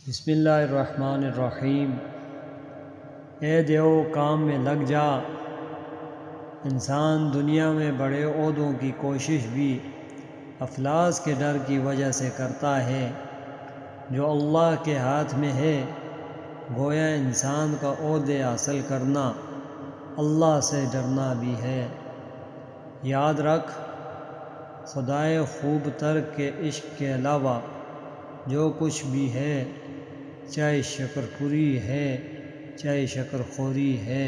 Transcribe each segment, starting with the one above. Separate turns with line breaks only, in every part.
بسم اللہ الرحمن الرحیم۔ اے دیو کام میں لگ جا، انسان دنیا میں بڑے عہدوں کی کوشش بھی افلاس کے ڈر کی وجہ سے کرتا ہے جو اللہ کے ہاتھ میں ہے۔ گویا انسان کا عہدے حاصل کرنا اللہ سے ڈرنا بھی ہے۔ یاد رکھ، خدائے خوب تر کے عشق کے علاوہ جو کچھ بھی ہے، چاہے شکر پوری ہے چاہے شکر خوری ہے،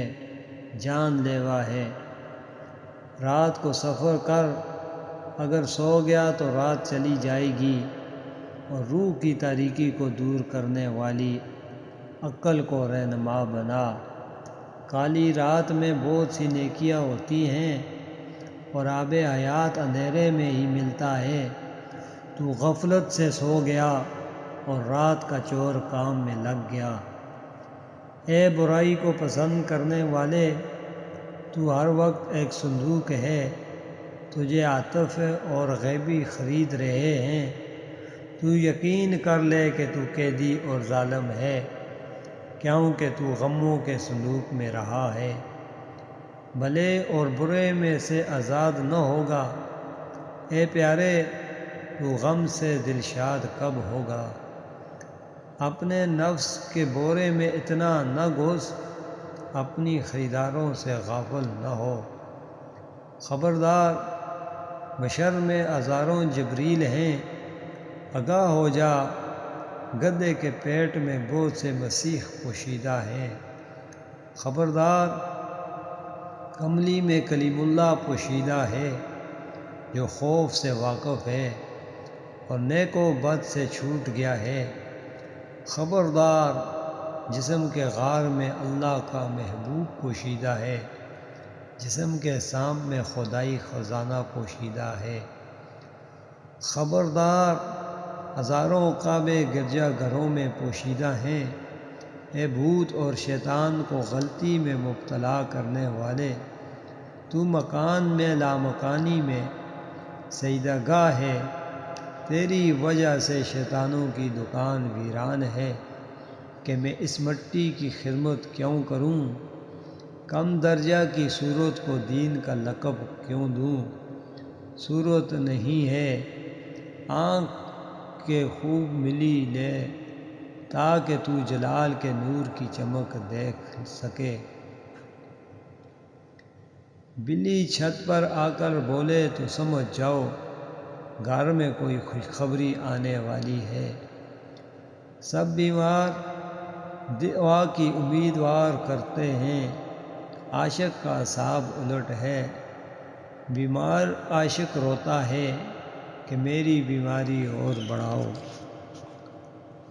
جان لیوا ہے۔ رات کو سفر کر، اگر سو گیا تو رات چلی جائے گی، اور روح کی تاریکی کو دور کرنے والی عقل کو رہنما بنا۔ کالی رات میں بہت سی نیکیاں ہوتی ہیں، اور آب حیات اندھیرے میں ہی ملتا ہے۔ تو غفلت سے سو گیا اور رات کا چور کام میں لگ گیا۔ اے برائی کو پسند کرنے والے، تو ہر وقت ایک صندوق ہے، تجھے عاطف اور غیبی خرید رہے ہیں۔ تو یقین کر لے کہ تو قیدی اور ظالم ہے، کیونکہ تو غموں کے صندوق میں رہا ہے۔ بھلے اور برے میں سے آزاد نہ ہوگا، اے پیارے تو غم سے دلشاد کب ہوگا۔ اپنے نفس کے بورے میں اتنا نہ گھس، اپنی خریداروں سے غافل نہ ہو۔ خبردار، بشر میں ہزاروں جبریل ہیں، آگاہ ہو جا، گدھے کے پیٹ میں بہت سے مسیح پوشیدہ ہیں۔ خبردار، کملی میں کلیم اللہ پوشیدہ ہے، جو خوف سے واقف ہے اور نیک و بد سے چھوٹ گیا ہے۔ خبردار، جسم کے غار میں اللہ کا محبوب پوشیدہ ہے، جسم کے سانپ میں خدائی خزانہ پوشیدہ ہے۔ خبردار، ہزاروں کعبے گرجا گھروں میں پوشیدہ ہیں۔ اے بھوت اور شیطان کو غلطی میں مبتلا کرنے والے، تو مکان میں لامکانی میں سجدہ گاہ ہے۔ تیری وجہ سے شیطانوں کی دکان ویران ہے، کہ میں اس مٹی کی خدمت کیوں کروں، کم درجہ کی صورت کو دین کا لقب کیوں دوں۔ صورت نہیں ہے، آنکھ کے خوب ملی لے، تاکہ تو جلال کے نور کی چمک دیکھ سکے۔ بلی چھت پر آ کر بولے تو سمجھ جاؤ، گھر میں کوئی خوشخبری آنے والی ہے۔ سب بیمار دعا کی امیدوار کرتے ہیں، عاشق کا حساب الٹ ہے۔ بیمار عاشق روتا ہے کہ میری بیماری اور بڑھاؤ۔